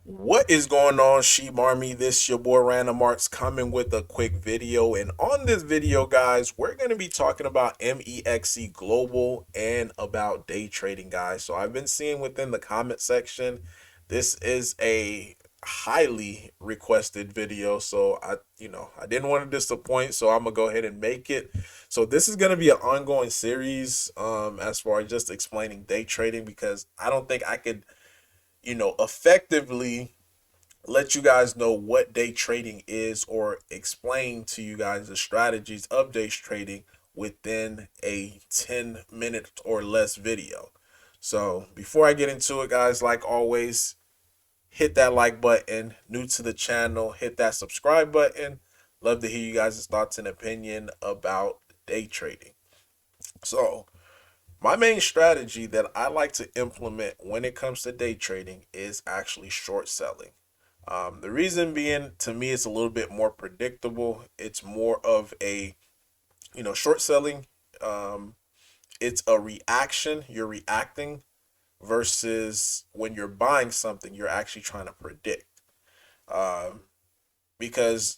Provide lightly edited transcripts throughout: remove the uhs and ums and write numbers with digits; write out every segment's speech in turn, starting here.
What is going on, shibarmy? This your boy Random Arts coming with a quick video. And on this video, guys, we're going to be talking about Mexc Global and about day trading, guys. So I've been seeing within the comment section, this is a highly requested video. So I didn't want to disappoint, so I'm gonna go ahead and make it. So this is going to be an ongoing series as far as just explaining day trading, because I don't think I could effectively let you guys know what day trading is or explain to you guys the strategies of day trading within a 10-minute or less video. So before I get into it, guys, like always, hit that like button. New to the channel, hit that subscribe button. Love to hear you guys' thoughts and opinion about day trading. So my main strategy that I like to implement when it comes to day trading is actually short selling. The reason being, to me, it's a little bit more predictable. It's more of a, short selling. Um, it's a reaction. You're reacting versus when you're buying something, you're actually trying to predict. Um, because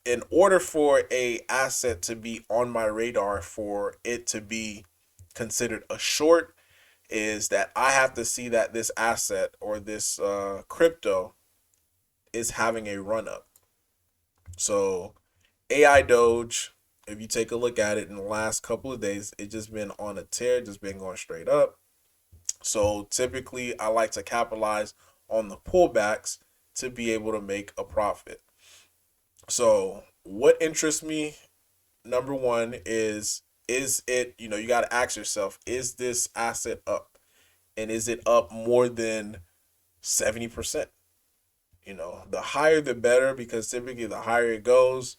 in order for a asset to be on my radar, for it to be considered a short, is that I have to see that this asset or this crypto is having a run up. So AI Doge, if you take a look at it in the last couple of days, it just been on a tear, just been going straight up. So typically, I like to capitalize on the pullbacks to be able to make a profit. So what interests me, number one, is it, you got to ask yourself, is this asset up? And is it up more than 70%? The higher the better, because typically the higher it goes,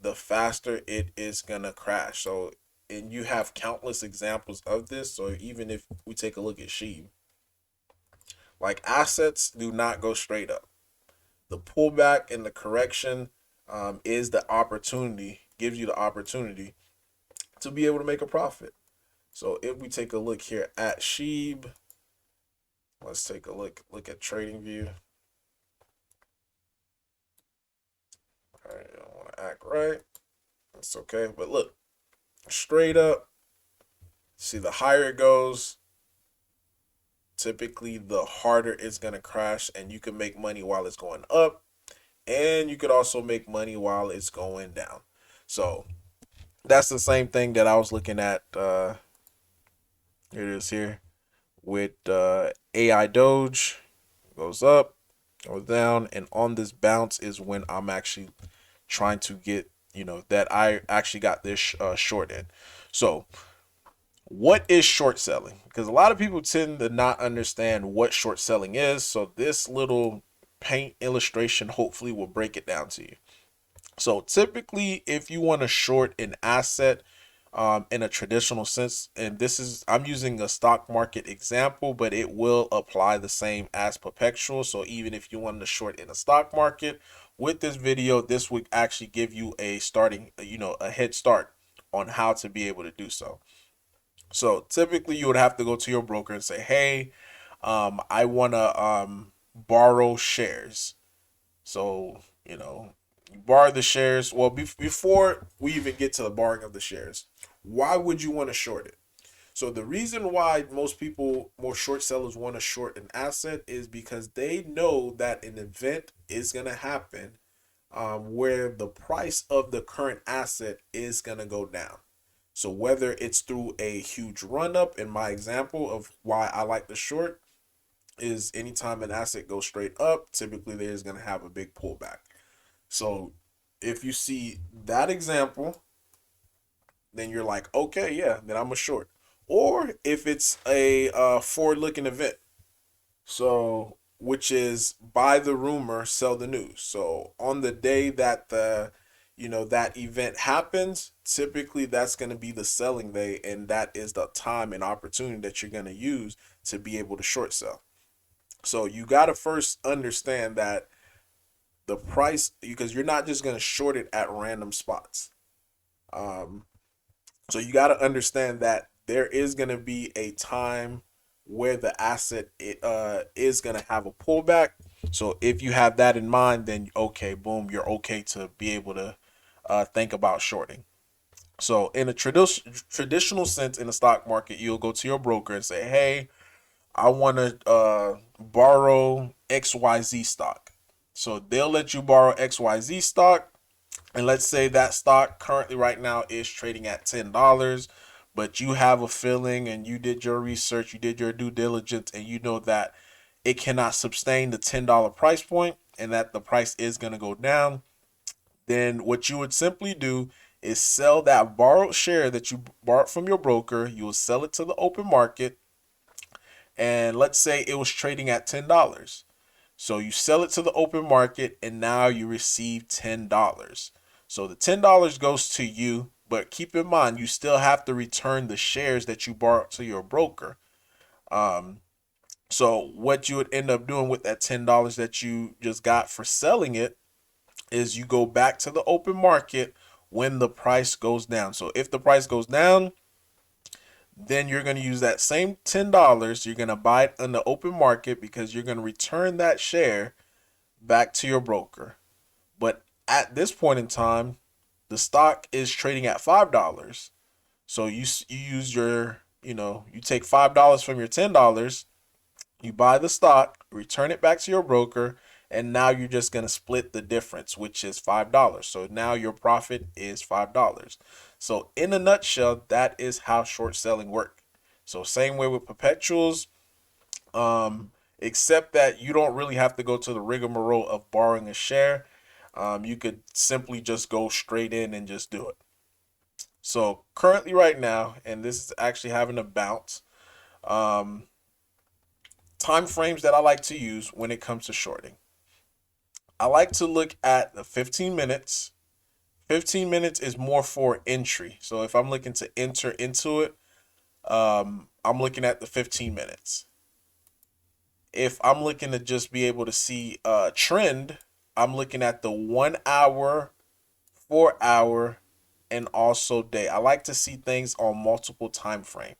the faster it is gonna crash. So, and you have countless examples of this. So even if we take a look at Sheeb, like, assets do not go straight up. The pullback and the correction is the opportunity, gives you the opportunity to be able to make a profit. So if we take a look here at Sheeb, let's take a look at Trading View. All right, I don't want to act right. That's okay. But look, straight up, see, the higher it goes, typically the harder it's going to crash, and you can make money while it's going up, and you could also make money while it's going down. So that's the same thing that I was looking at. Here it is here with AI Doge. Goes up, goes down, and on this bounce is when I'm actually trying to get, that I actually got this short in. So what is short selling? Because a lot of people tend to not understand what short selling is. So this little paint illustration hopefully will break it down to you. So typically, if you want to short an asset in a traditional sense, and this is, I'm using a stock market example, but it will apply the same as perpetual. So even if you wanted to short in a stock market, with this video, this would actually give you a starting, a head start on how to be able to do so. So typically, you would have to go to your broker and say, "Hey, I want to borrow shares." So you borrow the shares. Well, before we even get to the borrowing of the shares, why would you want to short it? So the reason why most short sellers want to short an asset is because they know that an event is going to happen where the price of the current asset is going to go down. So whether it's through a huge run up, in my example of why I like the short, is anytime an asset goes straight up, typically there's going to have a big pullback. So if you see that example, then you're like, okay, yeah, then I'm a short. Or if it's a forward looking event, so which is buy the rumor, sell the news. So on the day that that event happens, typically that's going to be the selling day, and that is the time and opportunity that you're going to use to be able to short sell. So you got to first understand that the price, because you're not just going to short it at random spots. Um, so you got to understand that there is going to be a time where the asset is going to have a pullback. So if you have that in mind, then okay, boom, you're okay to be able to think about shorting. So in a traditional sense in the stock market, you'll go to your broker and say, "Hey, I want to borrow XYZ stock." So they'll let you borrow XYZ stock, and let's say that stock currently right now is trading at $10, but you have a feeling and you did your research, you did your due diligence, and you know that it cannot sustain the $10 price point and that the price is going to go down. Then what you would simply do is sell that borrowed share that you borrowed from your broker. You will sell it to the open market, and let's say it was trading at $10. So you sell it to the open market and now you receive $10. So the $10 goes to you, but keep in mind you still have to return the shares that you borrowed to your broker. Um, so what you would end up doing with that $10 that you just got for selling it is you go back to the open market when the price goes down. So if the price goes down, then you're going to use that same $10. You're going to buy it in the open market because you're going to return that share back to your broker. But at this point in time, the stock is trading at $5. So you use your, you take $5 from your $10, you buy the stock, return it back to your broker, and now you're just going to split the difference, which is $5. So now your profit is $5. So in a nutshell, that is how short selling work. So same way with perpetuals, except that you don't really have to go to the rigmarole of borrowing a share. You could simply just go straight in and just do it. So currently right now, and this is actually having a bounce, um, time frames that I like to use when it comes to shorting. I like to look at the 15 minutes. 15 minutes is more for entry. So if I'm looking to enter into it, I'm looking at the 15 minutes. If I'm looking to just be able to see a trend, I'm looking at the 1 hour, 4 hour, and also day. I like to see things on multiple time frame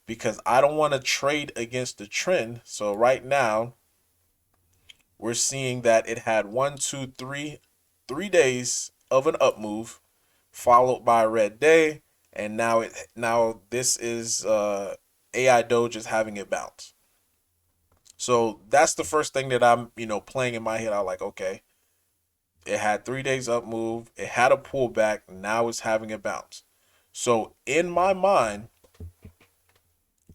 because I don't want to trade against the trend. So right now, we're seeing that it had 3 days of an up move, followed by a red day, and now this is AI Doge is having a bounce. So that's the first thing that I'm playing in my head. I like, okay, it had 3 days up move, it had a pullback, now it's having a bounce. So in my mind,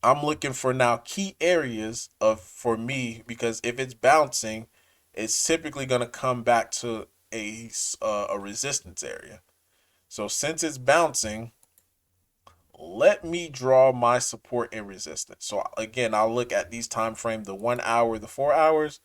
I'm looking for now key areas of for me because if it's bouncing, it's typically going to come back to a resistance area. So since it's bouncing, let me draw my support and resistance. So again, I'll look at these time frame, the 1 hour, the 4 hours,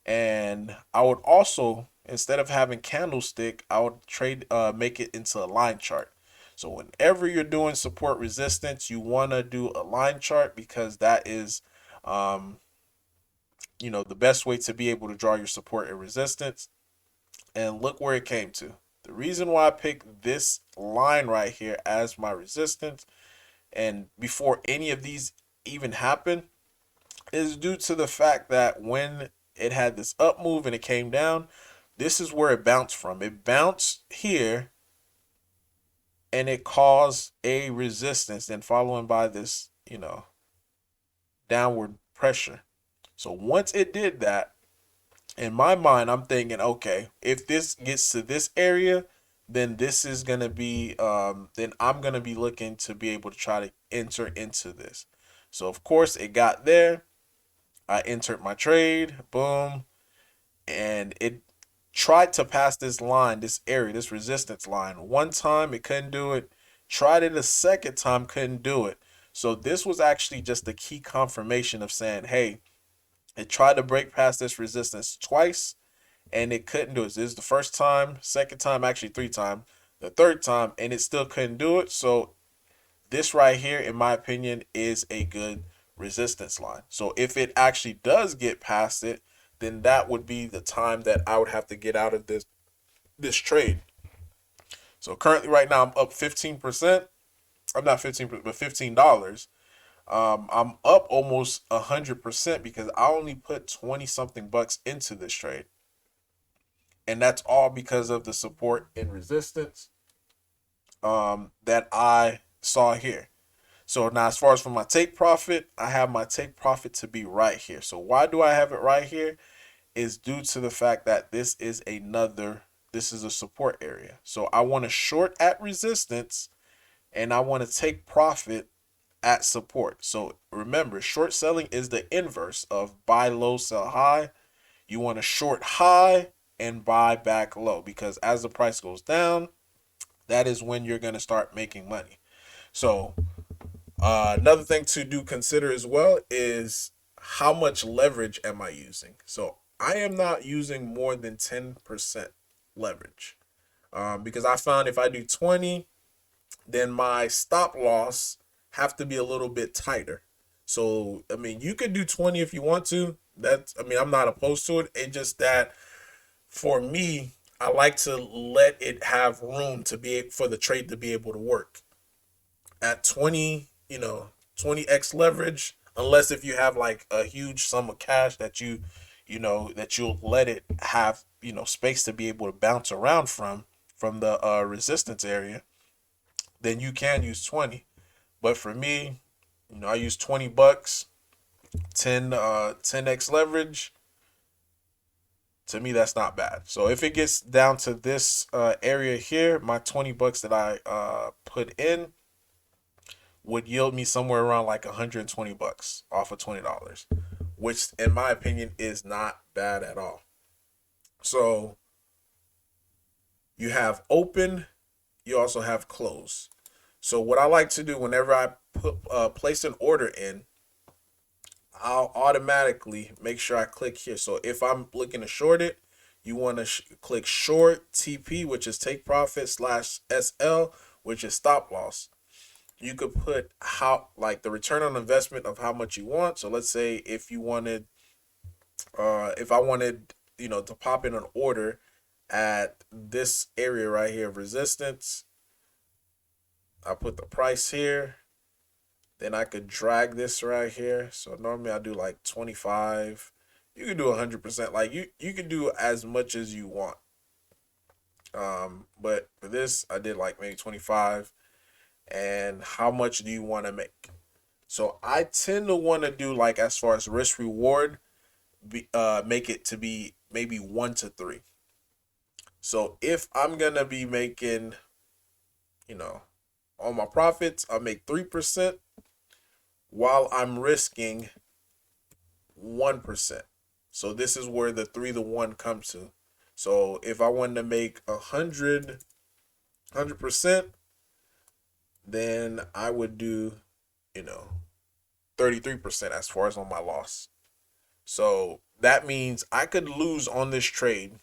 and I would also instead of having candlestick, I would make it into a line chart. So whenever you're doing support resistance, you want to do a line chart because that is um, the best way to be able to draw your support and resistance. And look where it came to. The reason why I picked this line right here as my resistance and before any of these even happened is due to the fact that when it had this up move and it came down, this is where it bounced from. It bounced here and it caused a resistance and following by this, downward pressure. So once it did that, in my mind, I'm thinking, okay, if this gets to this area, then this is gonna be, then I'm gonna be looking to be able to try to enter into this. So of course it got there. I entered my trade, boom, and it tried to pass this line, this area, this resistance line. One time it couldn't do it. Tried it a second time, couldn't do it. So this was actually just a key confirmation of saying, hey, it tried to break past this resistance twice and it couldn't do it. This is the first time, second time, actually 3 times, the third time, and it still couldn't do it. So this right here, in my opinion, is a good resistance line. So if it actually does get past it, then that would be the time that I would have to get out of this trade. So currently right now I'm up 15%. I'm not 15%, but $15. I'm up almost 100% because I only put 20 something bucks into this trade. And that's all because of the support and resistance that I saw here. So now, as far as for my take profit, I have my take profit to be right here. So why do I have it right here? Is due to the fact that this is a support area. So I want to short at resistance and I want to take profit at support. So remember, short selling is the inverse of buy low, sell high. You want to short high and buy back low because as the price goes down, that is when you're going to start making money. So another thing to do consider as well is how much leverage am I using? So I am not using more than 10% leverage because I found if I do 20, then my stop loss have to be a little bit tighter. So I mean, you could do 20 if you want to. That's I mean, I'm not opposed to it. It's just that for me, I like to let it have room to be for the trade to be able to work at 20, 20x leverage, unless if you have like a huge sum of cash that that you'll let it have, space to be able to bounce around from the resistance area, then you can use 20. But for me, I use 20 bucks, 10x leverage. To me, that's not bad. So if it gets down to this area here, my 20 bucks that I put in would yield me somewhere around like 120 bucks off of $20, which in my opinion is not bad at all. So you have open, you also have close. So what I like to do whenever I place an order in, I'll automatically make sure I click here. So if I'm looking to short it, you want to click short TP, which is take profit slash SL, which is stop loss. You could put how like the return on investment of how much you want. So let's say if you wanted, if I wanted, to pop in an order at this area right here of resistance, I put the price here. Then I could drag this right here. So normally I do like 25. You can do 100%. Like you can do as much as you want. But for this, I did like maybe 25. And how much do you want to make? So I tend to want to do like as far as risk reward, make it to be maybe 1 to 3. So if I'm gonna be making, on my profits, I'll make 3% while I'm risking 1%. So this is where the 3 to 1 comes to. So if I wanted to make 100%, then I would do, 33% as far as on my loss. So that means I could lose on this trade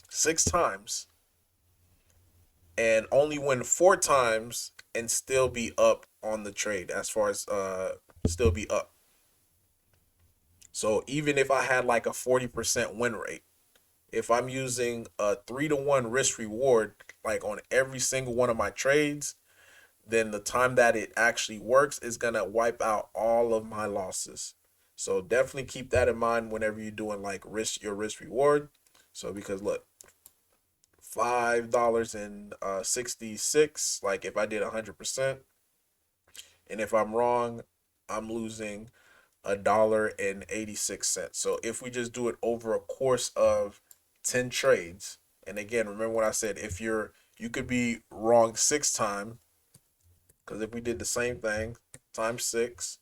6 times and only win 4 times and still be up on the trade as far as still be up. So even if I had like a 40% win rate, if I'm using a 3 to 1 risk reward like on every single one of my trades, then the time that it actually works is gonna wipe out all of my losses. So definitely keep that in mind whenever you're doing like your risk reward. So because look, $5.66. Like if I did 100%, and if I'm wrong, I'm losing $1.86. So if we just do it over a course of 10 trades, and again, remember what I said, if you could be wrong 6 times, because if we did the same thing times 6,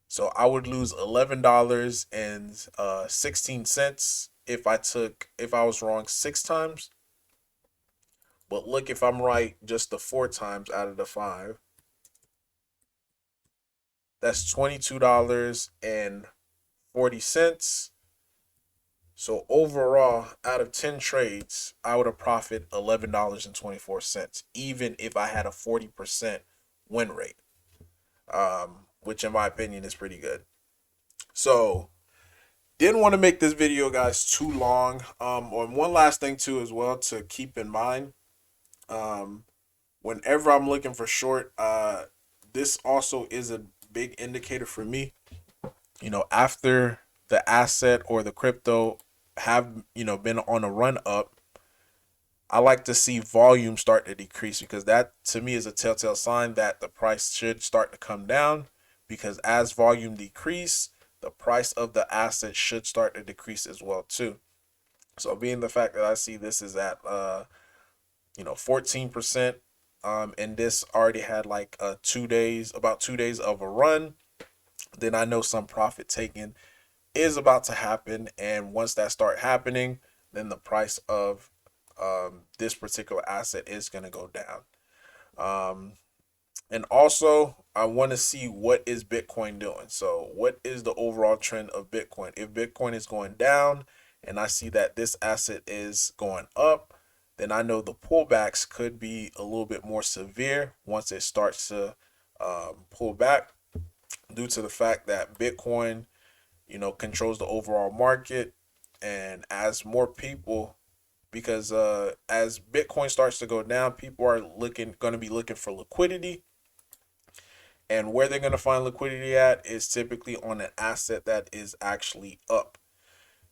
so I would lose $11.16 if I was wrong 6 times. But look, if I'm right just the 4 times out of the 5, that's $22.40. So overall, out of 10 trades, I would have profited $11.24, even if I had a 40% win rate, which in my opinion is pretty good. So didn't want to make this video, guys, too long. And one last thing too, as well, to keep in mind, whenever I'm looking for short, this also is a big indicator for me. After the asset or the crypto have, been on a run up, I like to see volume start to decrease, because that to me is a telltale sign that the price should start to come down, because as volume decrease, the price of the asset should start to decrease as well too. So being the fact that I see this is at 14%, and this already had like 2 days, about 2 days of a run, then I know some profit taking is about to happen. And once that start happening, then the price of this particular asset is going to go down. Um, and also, I want to see what is Bitcoin doing. So, what is the overall trend of Bitcoin? If Bitcoin is going down, and I see that this asset is going up, then I know the pullbacks could be a little bit more severe once it starts to pull back, due to the fact that Bitcoin, controls the overall market. And as more people, because as Bitcoin starts to go down, people are going to be looking for liquidity, and where they're going to find liquidity at is typically on an asset that is actually up.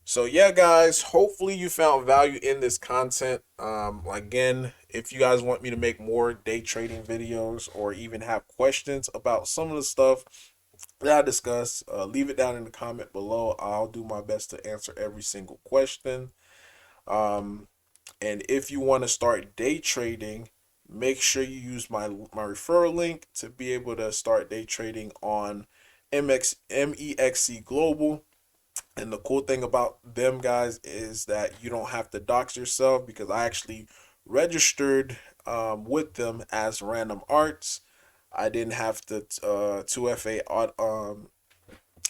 So yeah, guys, hopefully you found value in this content. Again, if you guys want me to make more day trading videos, or even have questions about some of the stuff that I discuss, leave it down in the comment below. I'll do my best to answer every single question. Um, and if you want to start day trading, make sure you use my referral link to be able to start day trading on Mexc Global. And the cool thing about them, guys, is that you don't have to dox yourself, because I actually registered with them as Random Arts. I didn't have to 2FA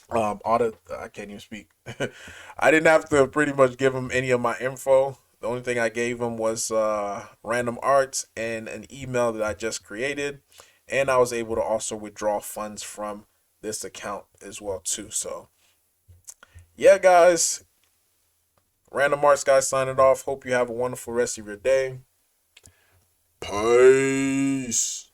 audit. I can't even speak. I didn't have to pretty much give them any of my info. The only thing I gave them was Random Arts and an email that I just created, and I was able to also withdraw funds from this account as well too. So yeah, guys, Random Arts guys signing off. Hope you have a wonderful rest of your day. Peace.